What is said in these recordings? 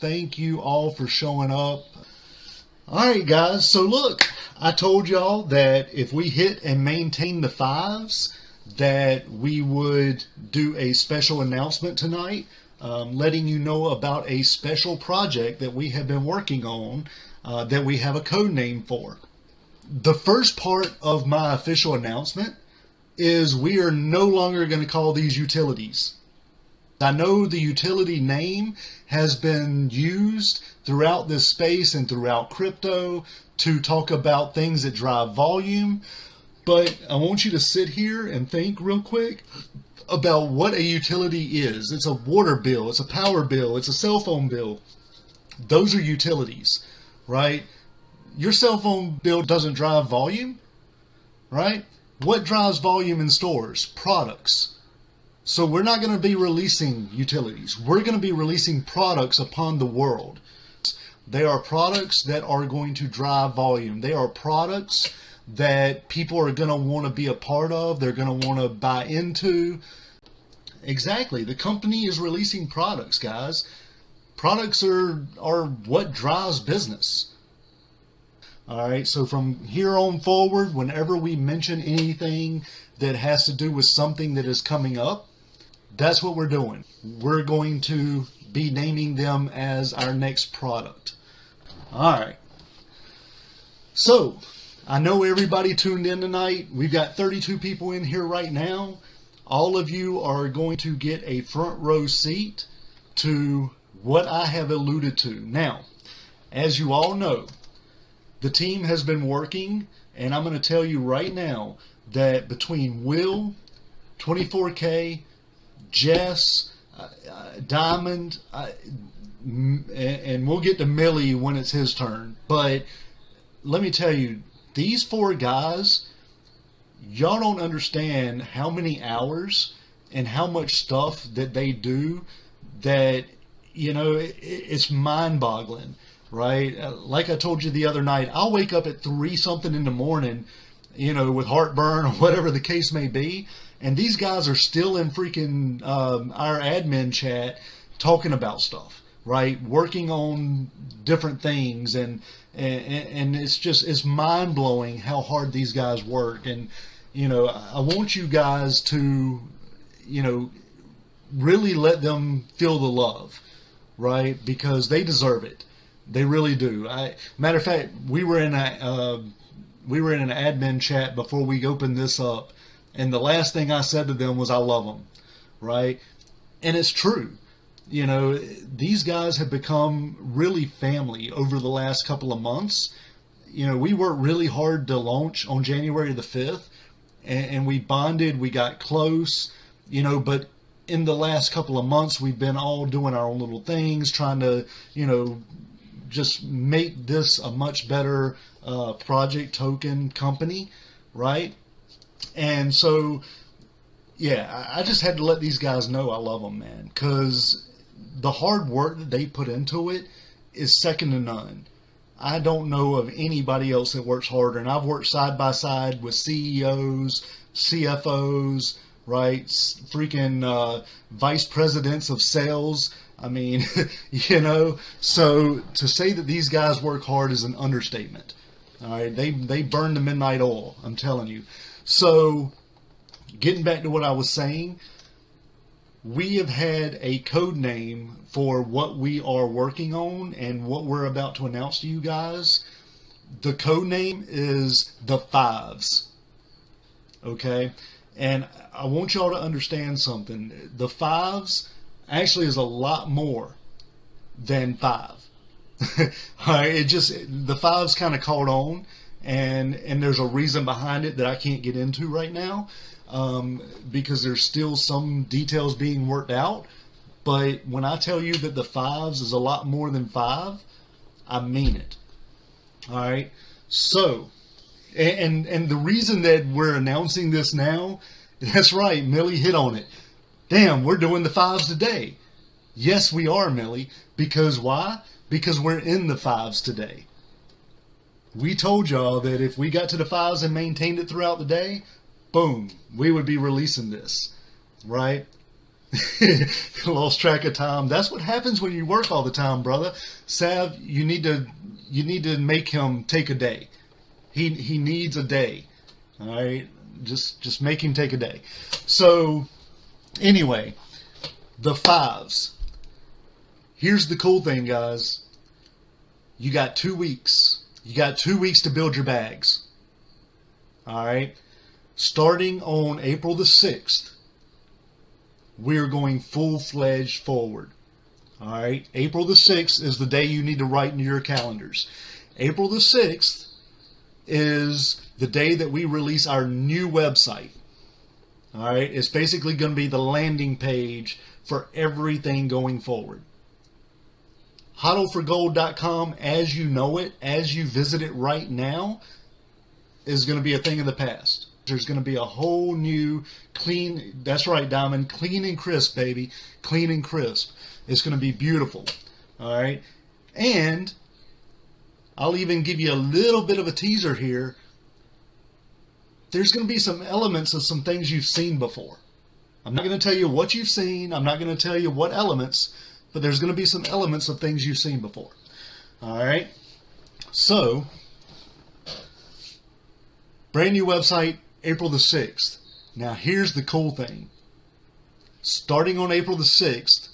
Thank you all for showing up. Alright guys, so look, I told y'all that if we hit and maintain the fives, that we would do a special announcement tonight, letting you know about a special project that we have been working on that we have a code name for. The first part of my official announcement is we are no longer going to call these utilities. I know the utility name has been used throughout this space and throughout crypto to talk about things that drive volume, but I want you to sit here and think real quick about what a utility is. It's a water bill, it's a power bill, it's a cell phone bill. Those are utilities, right? Your cell phone bill doesn't drive volume, right? What drives volume in stores? Products. So we're not going to be releasing utilities. We're going to be releasing products upon the world. They are products that are going to drive volume. They are products that people are going to want to be a part of. They're going to want to buy into. Exactly. The company is releasing products, guys. Products are what drives business. All right, so from here on forward, whenever we mention anything that has to do with something that is coming up, that's what we're doing. We're going to be naming them as our next product. All right. So, I know everybody tuned in tonight. We've got 32 people in here right now. All of you are going to get a front row seat to what I have alluded to. Now, as you all know, the team has been working, and I'm going to tell you right now that between Will, 24K, Jess, Diamond, and we'll get to Millie when it's his turn, but let me tell you, these four guys, y'all don't understand how many hours and how much stuff that they do that, you know, it's mind-boggling. Right? Like I told you the other night, I'll wake up at 3 something in the morning, you know, with heartburn or whatever the case may be, and these guys are still in freaking our admin chat talking about stuff, right? Working on different things, and it's just, it's mind-blowing how hard these guys work. And, you know, I want you guys to, you know, really let them feel the love, right? Because they deserve it. They really do. Matter of fact, we were in an admin chat before we opened this up, and the last thing I said to them was, "I love them," right? And it's true. You know, these guys have become really family over the last couple of months. You know, we worked really hard to launch on January the 5th, and we bonded, we got close. You know, but in the last couple of months, we've been all doing our own little things, trying to, you know, just make this a much better project token company, right? And so, yeah, I just had to let these guys know I love them, man, because the hard work that they put into it is second to none. I don't know of anybody else that works harder, and I've worked side by side with CEOs, CFOs, right, freaking vice presidents of sales. I mean, you know, so to say that these guys work hard is an understatement. All right, they burn the midnight oil, I'm telling you. So, getting back to what I was saying, we have had a code name for what we are working on and what we're about to announce to you guys. The code name is the Fives. Okay? And I want y'all to understand something. The Fives actually is a lot more than 5. Alright, the 5's kind of caught on, and there's a reason behind it that I can't get into right now, because there's still some details being worked out. But when I tell you that the 5's is a lot more than 5, I mean it. Alright, so, and the reason that we're announcing this now, that's right, Millie hit on it. Damn, we're doing the 5's today. Yes, we are, Millie. Because why? Because we're in the 5's today. We told y'all that if we got to the 5's and maintained it throughout the day, boom, we would be releasing this, right? Lost track of time. That's what happens when you work all the time, brother. Sav, you need to make him take a day. He needs a day. All right, just make him take a day. So anyway, the fives. Here's the cool thing, guys. You got 2 weeks. You got 2 weeks to build your bags. All right. Starting on April the 6th, we're going full-fledged forward. All right. April the 6th is the day you need to write into your calendars. April the 6th is the day that we release our new website. All right. It's basically going to be the landing page for everything going forward. Hodl4Gold.com, as you know it, as you visit it right now, is going to be a thing of the past. There's going to be a whole new clean, that's right, Diamond, clean and crisp, baby, clean and crisp. It's going to be beautiful, all right? And I'll even give you a little bit of a teaser here. There's going to be some elements of some things you've seen before. I'm not going to tell you what you've seen. I'm not going to tell you what elements, but there's going to be some elements of things you've seen before. All right? So, brand new website, April the 6th. Now, here's the cool thing. Starting on April the 6th,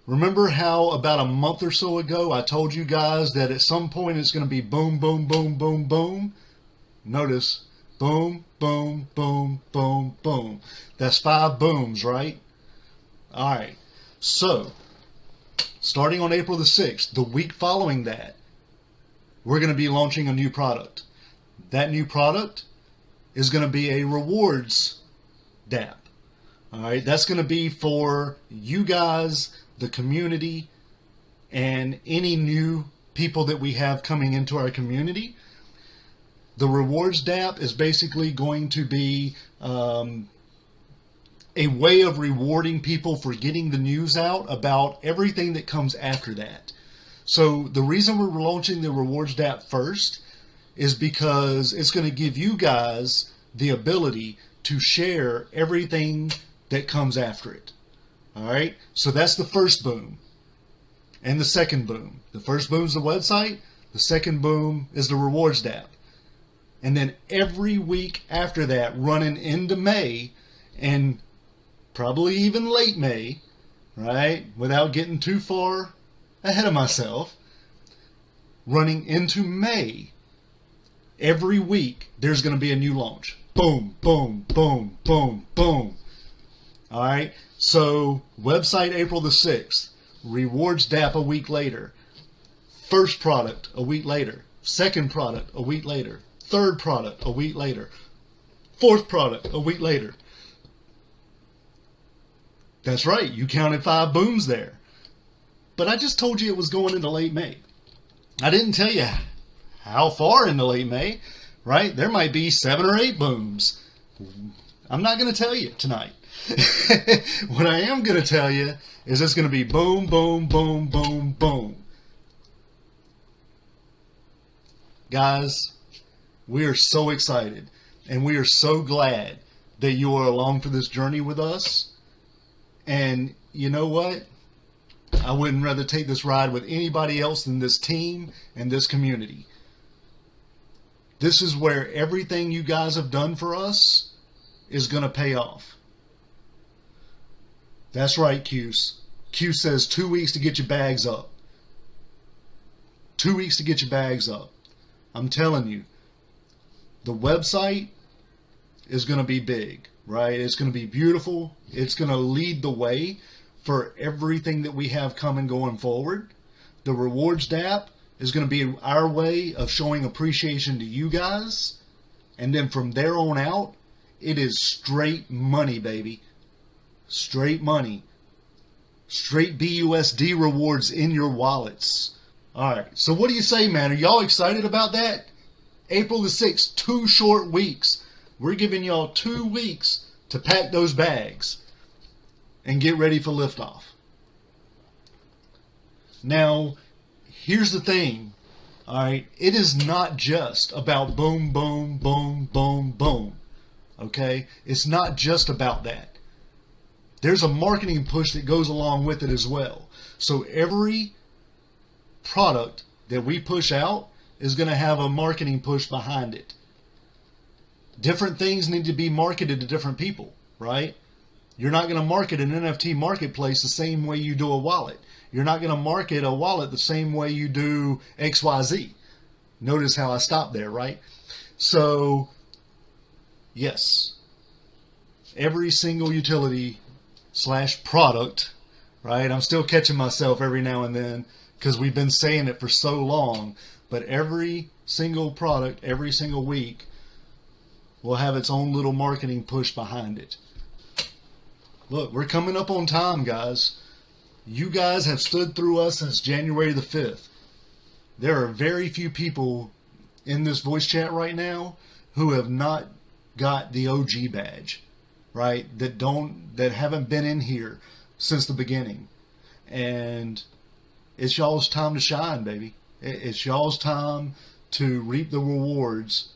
remember how about a month or so ago I told you guys that at some point it's going to be boom, boom, boom, boom, boom? Notice, boom, boom, boom, boom, boom. That's 5 booms, right? All right. So, starting on April the 6th, the week following that, we're going to be launching a new product. That new product is going to be a rewards DAP. All right, that's going to be for you guys, the community, and any new people that we have coming into our community. The rewards DAP is basically going to be a way of rewarding people for getting the news out about everything that comes after that. So the reason we're launching the rewards DAP first is because it's going to give you guys the ability to share everything that comes after it. All right, so that's the first boom and the second boom. The first boom is the website. The second boom is the rewards DAP. And then every week after that, running into May, and probably even late May, right, without getting too far ahead of myself, running into May, every week there's going to be a new launch. Boom, boom, boom, boom, boom. All right, so website April the 6th, rewards DAP a week later, first product a week later, second product a week later, third product a week later, fourth product a week later. That's right, you counted 5 booms there. But I just told you it was going into late May. I didn't tell you how far into late May, right? There might be 7 or 8 booms. I'm not going to tell you tonight. What I am going to tell you is it's going to be boom, boom, boom, boom, boom. Guys, we are so excited and we are so glad that you are along for this journey with us. And you know what? I wouldn't rather take this ride with anybody else than this team and this community. This is where everything you guys have done for us is going to pay off. That's right, Cuse. Cuse says 2 weeks to get your bags up. 2 weeks to get your bags up. I'm telling you, the website is going to be big, right? It's going to be beautiful. It's going to lead the way for everything that we have coming going forward. The rewards DAP is going to be our way of showing appreciation to you guys. And then from there on out, it is straight money, baby. Straight money. Straight BUSD rewards in your wallets. Alright, so what do you say, man? Are y'all excited about that? April the 6th, 2 short weeks. We're giving y'all 2 weeks to pack those bags and get ready for liftoff. Now, here's the thing. Alright, it is not just about boom, boom, boom, boom, boom. Okay? It's not just about that. there's a marketing push that goes along with it as well. So every product that we push out is going to have a marketing push behind it. Different things need to be marketed to different people, right? You're not going to market an NFT marketplace the same way you do a wallet. You're not going to market a wallet the same way you do XYZ. Notice how I stopped there, right? So, yes, every single utility / product, right? I'm still catching myself every now and then because we've been saying it for so long, but every single product, every single week will have its own little marketing push behind it. Look, we're coming up on time, guys. You guys have stood through us since January the 5th. There are very few people in this voice chat right now who have not got the OG badge, right? That haven't been in here since the beginning. And it's y'all's time to shine, baby. It's y'all's time to reap the rewards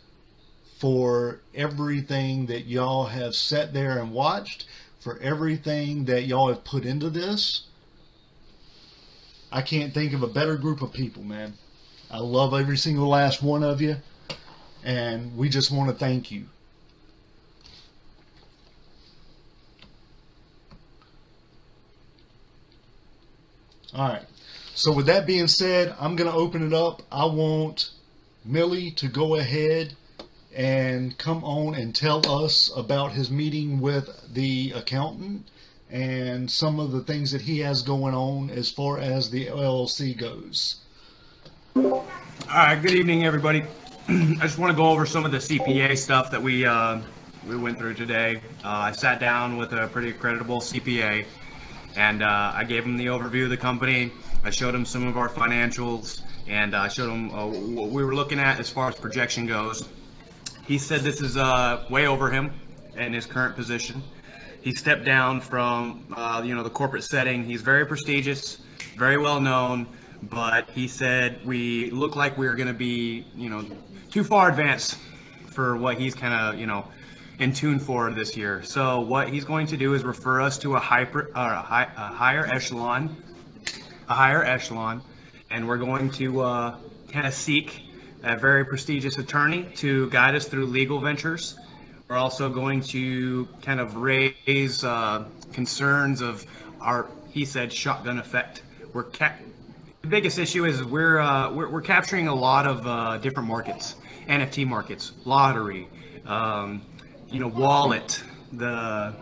for everything that y'all have sat there and watched, for everything that y'all have put into this. I can't think of a better group of people, man. I love every single last one of you, and we just want to thank you. All right. So with that being said, I'm going to open it up. I want Millie to go ahead and come on and tell us about his meeting with the accountant and some of the things that he has going on as far as the LLC goes. All right, good evening, everybody. I just want to go over some of the CPA stuff that we went through today. I sat down with a pretty credible CPA, and I gave him the overview of the company. I showed him some of our financials, and I showed him what we were looking at as far as projection goes. He said this is way over him in his current position. He stepped down from the corporate setting. He's very prestigious, very well known. But he said we look like we're going to be, too far advanced for what he's kind of, in tune for this year. So what he's going to do is refer us to a higher echelon, and we're going to kind of seek a very prestigious attorney to guide us through legal ventures. We're also going to kind of raise concerns of our, he said, shotgun effect. The biggest issue is we're capturing a lot of different markets, NFT markets, lottery, wallet, a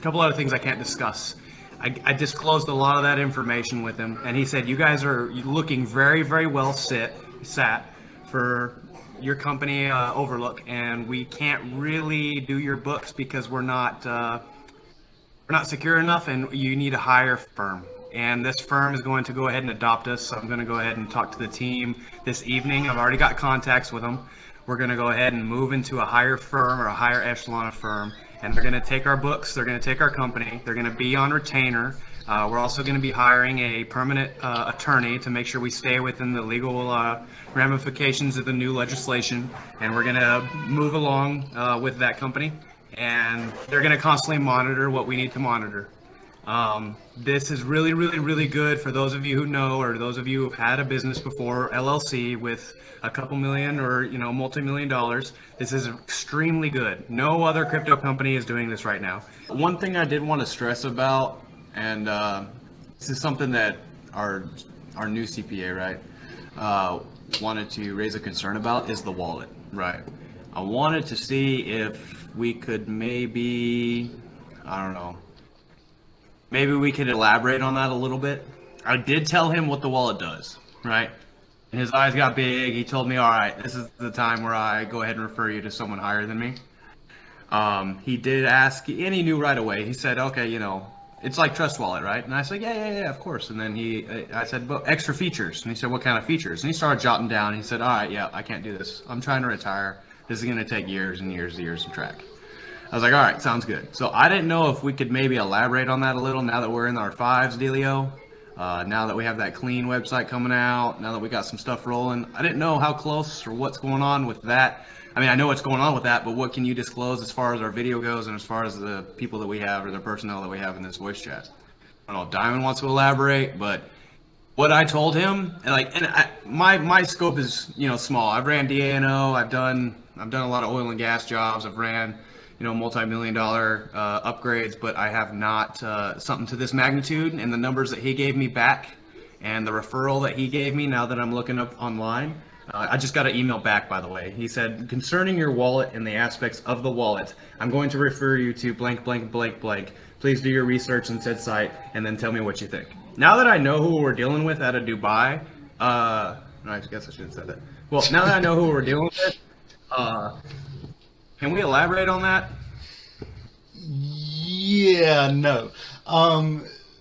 couple other things I can't discuss. I disclosed a lot of that information with him, and he said you guys are looking very, very well sat for your company overlook, and we can't really do your books because we're not secure enough, and you need a higher firm. And this firm is going to go ahead and adopt us. So I'm going to go ahead and talk to the team this evening. I've already got contacts with them. We're going to go ahead and move into a higher firm or a higher echelon of firm. And they're going to take our books. They're going to take our company. They're going to be on retainer. We're also going to be hiring a permanent attorney to make sure we stay within the legal ramifications of the new legislation. And we're going to move along with that company. And they're going to constantly monitor what we need to monitor. This is really, really, really good for those of you who know, or those of you who've had a business before, LLC, with a couple million or multi-million dollars. This is extremely good. No other crypto company is doing this right now. One thing I did want to stress about, and this is something that our new CPA, right, wanted to raise a concern about, is the wallet, right? I wanted to see if we could maybe, maybe we could elaborate on that a little bit. I did tell him what the wallet does, right? And his eyes got big. He told me, all right, this is the time where I go ahead and refer you to someone higher than me. He did ask, and he knew right away. He said, okay, it's like Trust Wallet, right? And I said, yeah, of course. And then I said, but extra features. And he said, what kind of features? And he started jotting down. He said, all right, yeah, I can't do this. I'm trying to retire. This is going to take years and years and years to track. I was like, all right, sounds good. So I didn't know if we could maybe elaborate on that a little now that we're in our fives dealio. Now that we have that clean website coming out, now that we got some stuff rolling, I didn't know how close or what's going on with that. I mean, I know what's going on with that, but what can you disclose as far as our video goes and as far as the people that we have or the personnel that we have in this voice chat? I don't know if Diamond wants to elaborate, but what I told him, my scope is, small. I've ran DA&O, I've done a lot of oil and gas jobs, I've ran, multi-million-dollar upgrades, but I have not something to this magnitude. And the numbers that he gave me back and the referral that he gave me now that I'm looking up online, I just got an email back, by the way. He said, concerning your wallet and the aspects of the wallet, I'm going to refer you to blank, blank, blank, blank. Please do your research on said site and then tell me what you think. Now that I know who we're dealing with out of Dubai, I guess I shouldn't have said that. Well, now that I know who we're dealing with, can we elaborate on that? Yeah, no.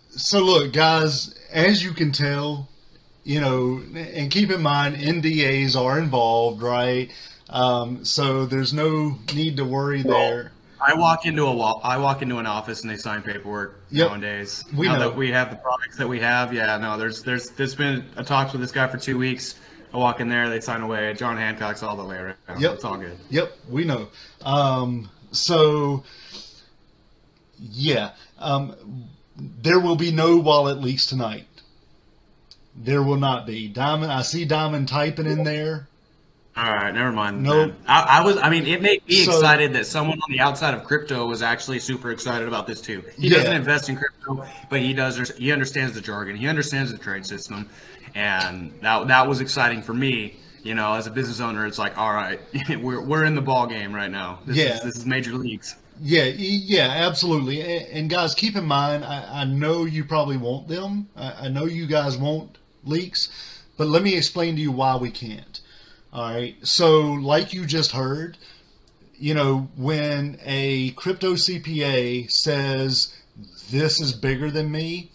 So look, guys, as you can tell, and keep in mind, NDAs are involved, right? So there's no need to worry there. I walk into an office and they sign paperwork nowadays. Now that we have the products that we have, there's been a talks with this guy for 2 weeks. I walk in there, they sign away. John Hancock's all the way around. Yep. It's all good. Yep, we know. There will be no wallet leaks tonight. There will not be. Diamond, I see Diamond typing in there. All right, never mind. Nope. It made me excited that someone on the outside of crypto was actually super excited about this too. He doesn't invest in crypto, but he understands the jargon. He understands the trade system. And that was exciting for me. As a business owner, it's like, all right, we're in the ball game right now. This is major leagues. Yeah, absolutely. And guys, keep in mind, I know you probably want them. I know you guys want leaks, but let me explain to you why we can't. All right. So like you just heard, when a crypto CPA says this is bigger than me,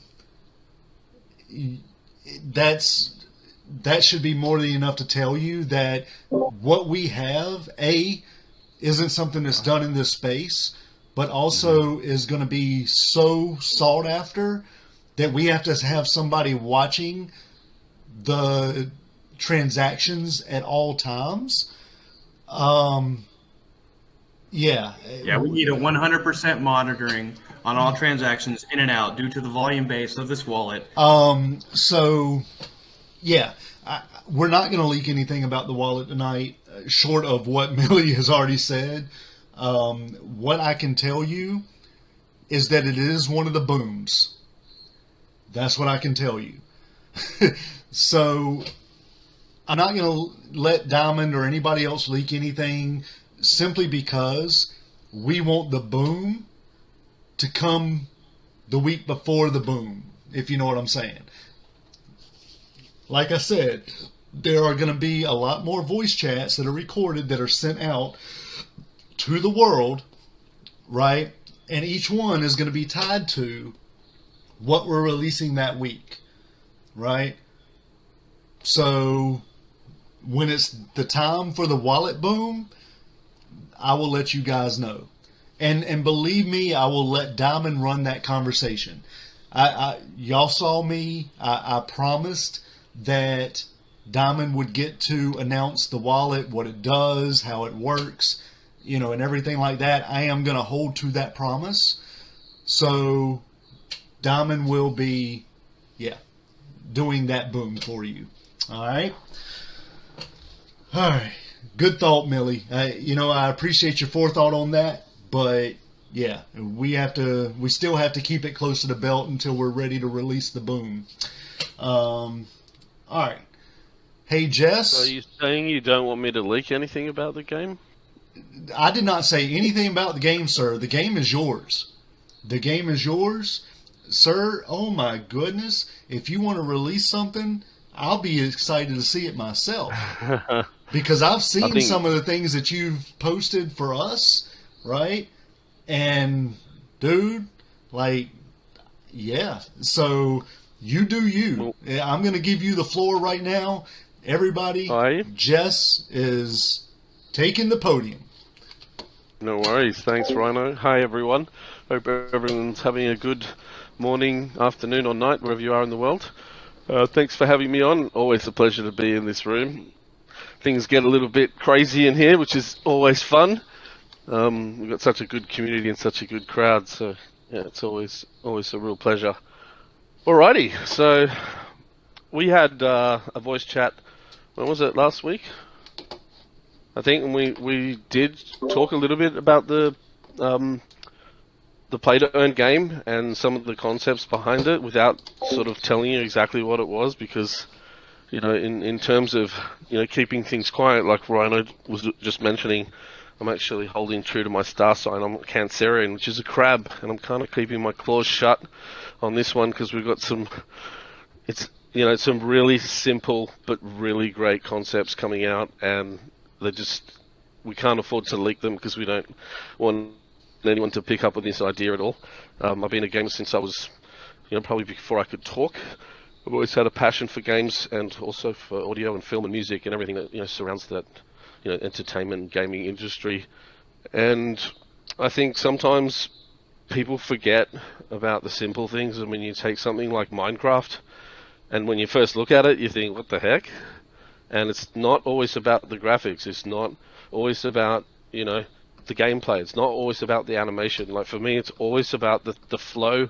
that should be more than enough to tell you that what we have, isn't something that's done in this space, but also is going to be so sought after that we have to have somebody watching the transactions at all times. We need a 100% monitoring on all transactions in and out due to the volume base of this wallet. We're not going to leak anything about the wallet tonight, short of what Millie has already said. What I can tell you is that it is one of the booms. That's what I can tell you. So I'm not going to let Diamond or anybody else leak anything simply because we want the boom to come the week before the boom, if you know what I'm saying. Like I said, there are going to be a lot more voice chats that are recorded that are sent out to the world, right? And each one is going to be tied to what we're releasing that week, right? So when it's the time for the wallet boom, I will let you guys know. And believe me, I will let Diamond run that conversation. Y'all saw me. I promised that Diamond would get to announce the wallet, what it does, how it works, and everything like that. I am going to hold to that promise. So Diamond will be, doing that boom for you. All right. All right. Good thought, Millie. I appreciate your forethought on that, but we still have to keep it close to the belt until we're ready to release the boom. All right. Hey, Jess. So are you saying you don't want me to leak anything about the game? I did not say anything about the game, sir. The game is yours. The game is yours, sir. Oh my goodness. If you want to release something, I'll be excited to see it myself. Because I've seen some of the things that you've posted for us, right? And, dude, so you do you. I'm going to give you the floor right now. Everybody, Jess is taking the podium. No worries. Thanks, Rhino. Hi, everyone. Hope everyone's having a good morning, afternoon, or night, wherever you are in the world. Thanks for having me on. Always a pleasure to be in this room. Things get a little bit crazy in here, which is always fun. We've got such a good community and such a good crowd, so yeah, it's always a real pleasure. Alrighty, so we had a voice chat. When was it? Last week, I think, and we did talk a little bit about the play to earn game and some of the concepts behind it, without sort of telling you exactly what it was, because in terms of keeping things quiet, like Rhino was just mentioning, I'm actually holding true to my star sign. I'm a Cancerian, which is a crab, and I'm kind of keeping my claws shut on this one because we've got some really simple but really great concepts coming out, and we can't afford to leak them because we don't want anyone to pick up on this idea at all. I've been a gamer since I was, probably before I could talk. I've always had a passion for games and also for audio and film and music and everything that surrounds that, entertainment and gaming industry. And I think sometimes people forget about the simple things. And when you take something like Minecraft, and when you first look at it, you think, what the heck? And it's not always about the graphics. It's not always about, the gameplay. It's not always about the animation. Like, for me, it's always about the flow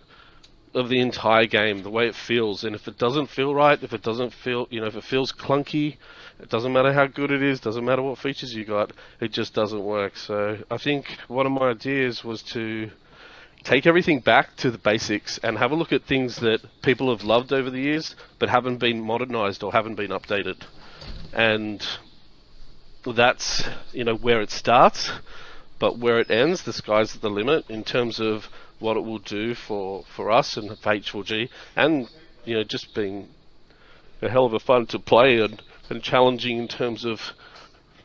of the entire game, the way it feels. And if it doesn't feel right, if it doesn't feel, if it feels clunky, it doesn't matter how good it is, doesn't matter what features you got, it just doesn't work. So I think one of my ideas was to take everything back to the basics and have a look at things that people have loved over the years but haven't been modernized or haven't been updated. And that's, where it starts, but where it ends, the sky's the limit in terms of what it will do for us and for H4G, and just being a hell of a fun to play and challenging in terms of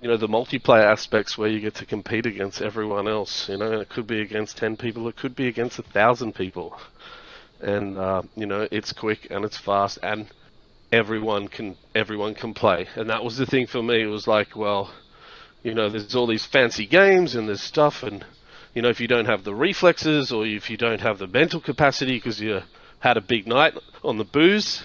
the multiplayer aspects where you get to compete against everyone else. It could be against 10 people, it could be against 1,000 people, and it's quick and it's fast and everyone can play. And that was the thing for me. It was like, well, there's all these fancy games and there's stuff, and if you don't have the reflexes or if you don't have the mental capacity because you had a big night on the booze,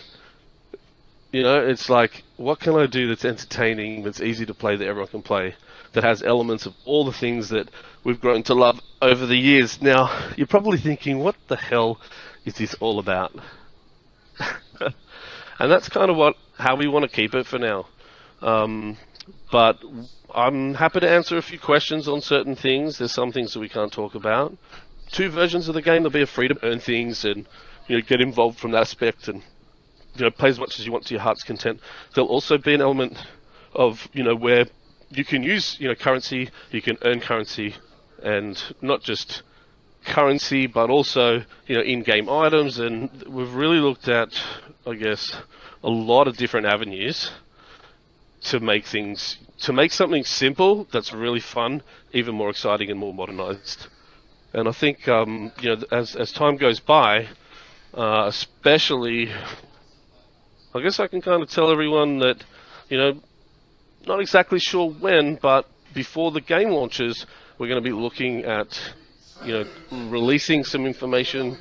it's like, what can I do that's entertaining, that's easy to play, that everyone can play, that has elements of all the things that we've grown to love over the years. Now, you're probably thinking, what the hell is this all about? And that's kind of how we want to keep it for now. But I'm happy to answer a few questions on certain things. There's some things that we can't talk about. 2 versions of the game, there'll be a free to earn things and get involved from that aspect and play as much as you want to your heart's content. There'll also be an element of where you can use currency, you can earn currency, and not just currency but also in-game items. And we've really looked at, I guess, a lot of different avenues to make something simple that's really fun even more exciting and more modernized. And I think as time goes by, especially, I guess I can kind of tell everyone that not exactly sure when, but before the game launches, we're going to be looking at releasing some information,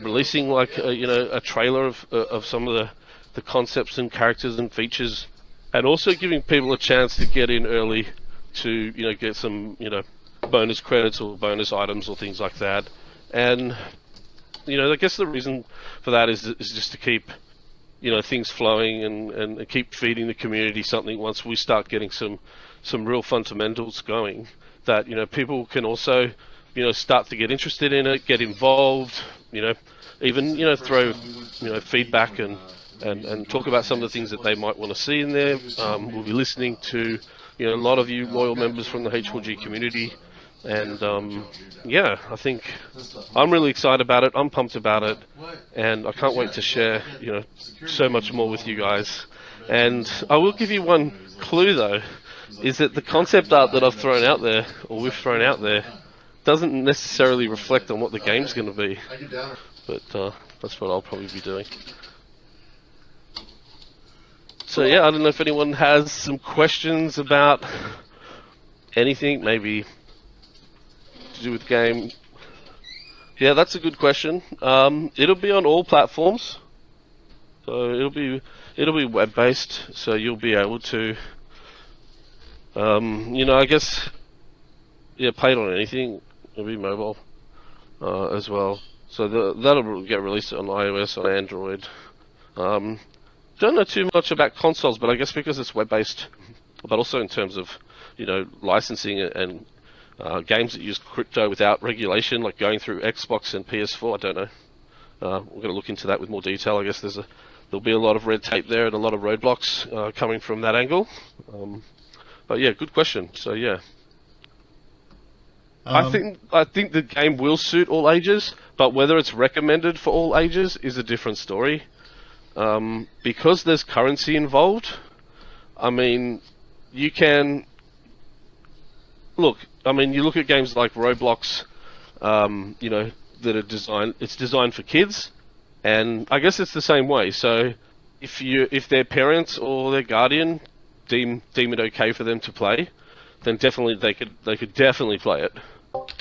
releasing like a trailer of some of the concepts and characters and features, and also giving people a chance to get in early to get some bonus credits or bonus items or things like that. And I guess the reason for that is just to keep things flowing and keep feeding the community something once we start getting some real fundamentals going, that people can also start to get interested in it, get involved, even throw feedback and talk about some of the things that they might want to see in there. We'll be listening to a lot of you loyal members from the H4G community, and I think I'm really excited about it. I'm pumped about it, and I can't wait to share so much more with you guys. And I will give you one clue though, is that the concept art that I've thrown out there, or we've thrown out there, doesn't necessarily reflect on what the game's going to be, but that's what I'll probably be doing. So yeah, I don't know if anyone has some questions about anything, maybe to do with game. Yeah, that's a good question. It'll be on all platforms, so it'll be web based. So you'll be able to, I guess, yeah, play it on anything. It'll be mobile as well. So that'll get released on iOS, on Android. Don't know too much about consoles, but I guess because it's web based, but also in terms of licensing and games that use crypto without regulation, like going through Xbox and PS4. I don't know. We're going to look into that with more detail. I guess there'll be a lot of red tape there and a lot of roadblocks coming from that angle. But yeah, good question. So yeah, I think the game will suit all ages, but whether it's recommended for all ages is a different story. Because there's currency involved. I mean, you can look. I mean, you look at games like Roblox, that are designed. It's designed for kids, and I guess it's the same way. So, if their parents or their guardian deem it okay for them to play, then definitely they could definitely play it.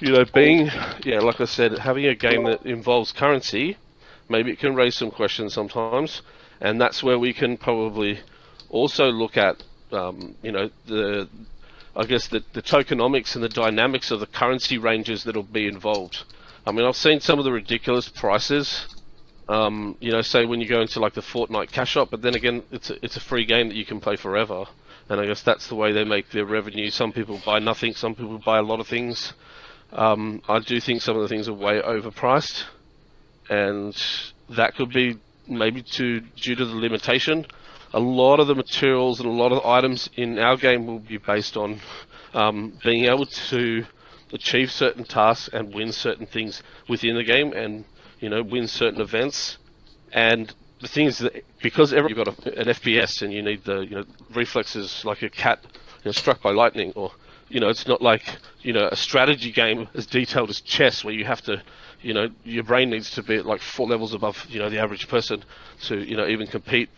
Like I said, having a game that involves currency, maybe it can raise some questions sometimes, and that's where we can probably also look at, the tokenomics and the dynamics of the currency ranges that'll be involved. I mean, I've seen some of the ridiculous prices. Say when you go into like the Fortnite cash shop, but then again, it's a free game that you can play forever, and I guess that's the way they make their revenue. Some people buy nothing, some people buy a lot of things. I do think some of the things are way overpriced, and that could be maybe due to the limitation. A lot of the materials and a lot of the items in our game will be based on being able to achieve certain tasks and win certain things within the game, and win certain events. And the thing is that because you've got an FPS and you need the reflexes like a cat struck by lightning, or it's not like a strategy game as detailed as chess where you have to your brain needs to be at like 4 levels above the average person to even compete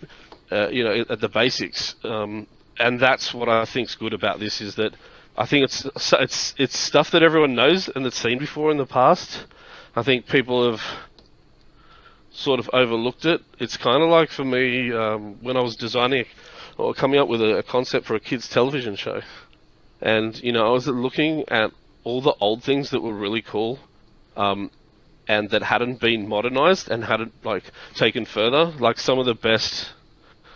at the basics. And that's what I think's good about this, is that I think it's stuff that everyone knows and that's seen before in the past. I think people have sort of overlooked it. It's kind of like for me when I was designing or coming up with a concept for a kids television show, and I was looking at all the old things that were really cool, and that hadn't been modernized and hadn't taken further. Like some of the best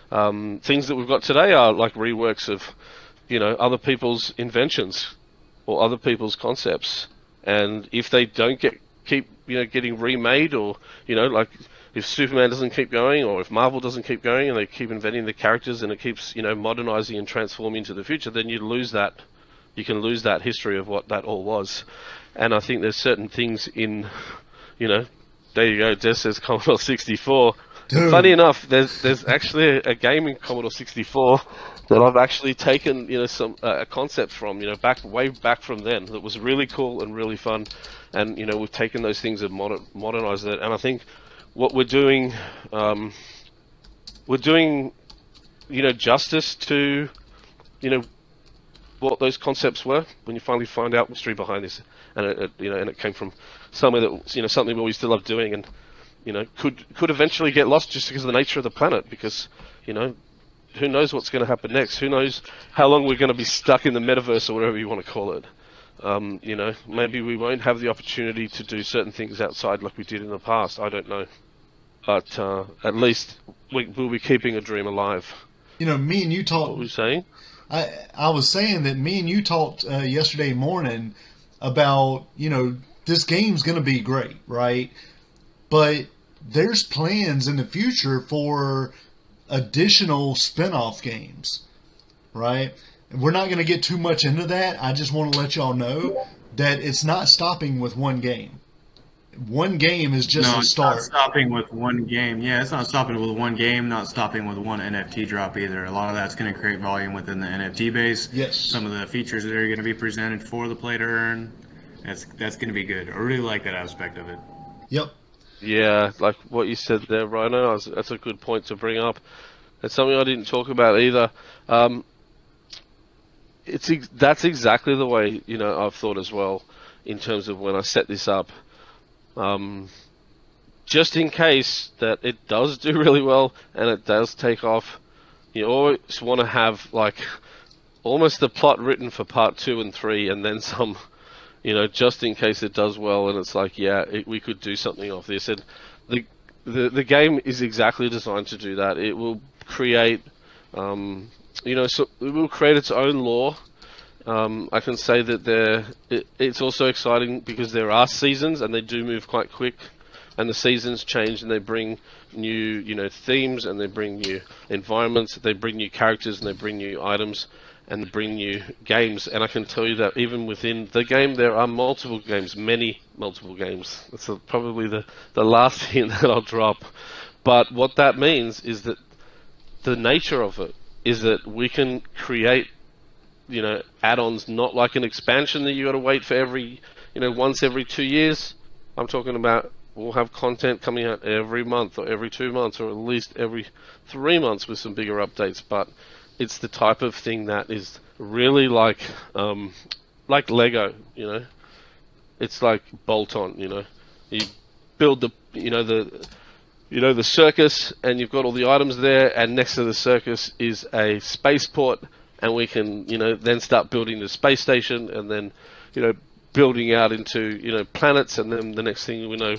things that we've got today are like reworks of other people's inventions or other people's concepts, and if they don't keep getting remade, or if Superman doesn't keep going, or if Marvel doesn't keep going and they keep inventing the characters and it keeps modernizing and transforming into the future, then you lose that. You can lose that history of what that all was. And I think there's certain things in there you go, Des says Commodore 64. Funny enough, there's actually a game in Commodore 64 that I've actually taken a concept from way back from then that was really cool and really fun, and we've taken those things and modernized it. And I think what we're doing justice to what those concepts were when you finally find out the history behind this, and it came from somewhere that something we still love doing, and could eventually get lost just because of the nature of the planet, because who knows what's going to happen next? Who knows how long we're going to be stuck in the metaverse or whatever you want to call it? Maybe we won't have the opportunity to do certain things outside like we did in the past. I don't know, but at least we'll be keeping a dream alive. Me and you talked. What were you saying? I was saying that me and you talked yesterday morning about this game's going to be great, right? But there's plans in the future for additional spin-off games, right? We're not going to get too much into that. I just want to let y'all know that it's not stopping with one game. One game is just a start. It's not stopping with one game. Yeah, it's not stopping with one game, not stopping with one NFT drop either. A lot of that's going to create volume within the NFT base. Yes. Some of the features that are going to be presented for the play to earn, that's going to be good. I really like that aspect of it. Yep. Yeah, like what you said there, Rhino, that's a good point to bring up. It's something I didn't talk about either. That's exactly the way I've thought as well in terms of when I set this up. Just in case that it does do really well and it does take off, you always want to have like almost the plot written for part 2 and 3 and then some, just in case it does well and it's like, we could do something off this. And the game is exactly designed to do that. It will create, so it will create its own lore. I can say that it's also exciting because there are seasons and they do move quite quick. And the seasons change and they bring new, themes and they bring new environments, they bring new characters and they bring new items and they bring new games. And I can tell you that even within the game there are multiple games, many multiple games. That's probably the last hint that I'll drop. But what that means is that the nature of it is that we can create, add-ons, not like an expansion that you got to wait for once every 2 years. I'm talking about we'll have content coming out every month or every 2 months or at least every 3 months with some bigger updates. But it's the type of thing that is really like Lego, It's like bolt-on, You build the circus and you've got all the items there, and next to the circus is a spaceport, and we can, then start building the space station, and then, building out into, planets, and then the next thing we know,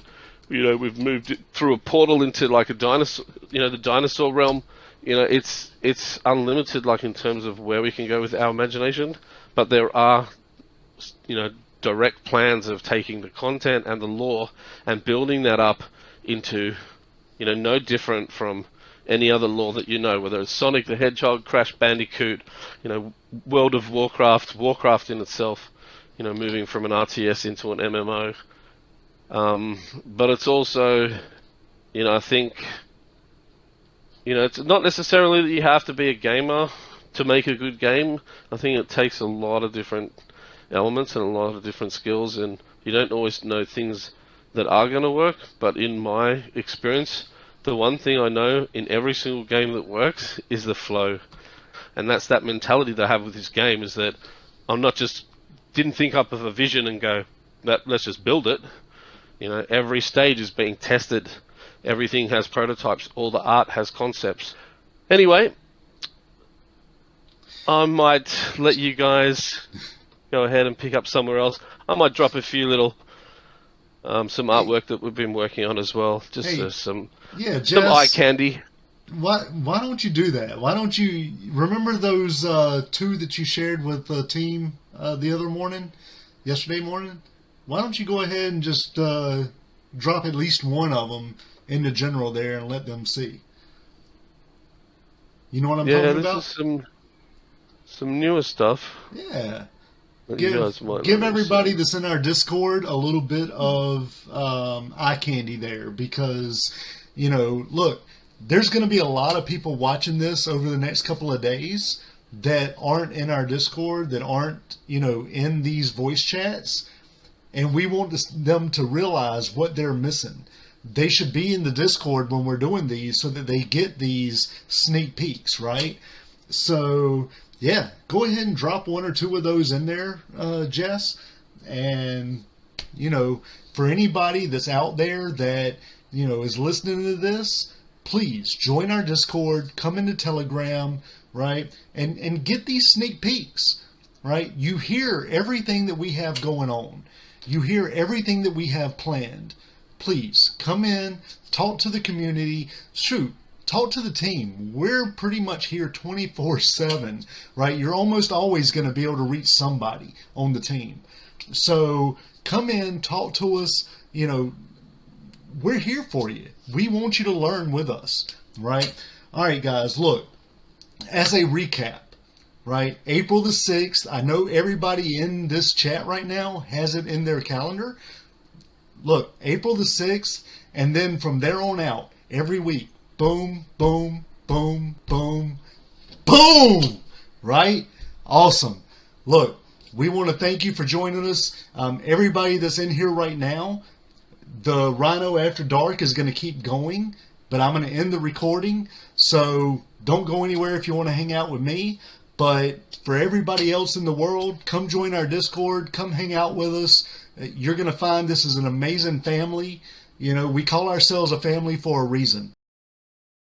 we've moved it through a portal into like a dinosaur, the dinosaur realm. It's unlimited, like in terms of where we can go with our imagination. But there are, direct plans of taking the content and the lore and building that up into, no different from any other lore that whether it's Sonic the Hedgehog, Crash Bandicoot, World of Warcraft in itself, moving from an RTS into an MMO. But it's also, I think, it's not necessarily that you have to be a gamer to make a good game. I think it takes a lot of different elements and a lot of different skills, and you don't always know things that are going to work. But in my experience, the one thing I know in every single game that works is the flow. And that's that mentality that I have with this game, is that I'm not just didn't think up of a vision and go, let's just build it. Every stage is being tested. Everything has prototypes. All the art has concepts. Anyway, I might let you guys go ahead and pick up somewhere else. I might drop a few little some artwork that we've been working on as well. Just some eye candy. Why don't you do that? Why don't you remember those 2 that you shared with the team yesterday morning? Why don't you go ahead and just drop at least one of them into general there and let them see? You know what I'm talking about? Yeah, this is some newer stuff. Yeah. Give everybody that's in our Discord a little bit of eye candy there, because, look, there's going to be a lot of people watching this over the next couple of days that aren't in our Discord, that aren't, in these voice chats, and we want them to realize what they're missing. They should be in the Discord when we're doing these so that they get these sneak peeks, right? So, yeah, go ahead and drop 1 or 2 of those in there, Jess. And, for anybody that's out there that, is listening to this, please join our Discord, come into Telegram, right? And get these sneak peeks, right? You hear everything that we have going on. You hear everything that we have planned. Please come in, talk to the community, talk to the team. We're pretty much here 24/7, right? You're almost always going to be able to reach somebody on the team. So come in, talk to us. We're here for you. We want you to learn with us, right? All right, guys, look, as a recap, right? April the 6th, I know everybody in this chat right now has it in their calendar. Look, April the 6th, and then from there on out, every week, boom, boom, boom, boom, boom, right? Awesome. Look, we want to thank you for joining us. Everybody that's in here right now, the Rhino After Dark is going to keep going, but I'm going to end the recording, so don't go anywhere if you want to hang out with me. But for everybody else in the world, come join our Discord, come hang out with us, You're going to find this is an amazing family. You know, we call ourselves a family for a reason.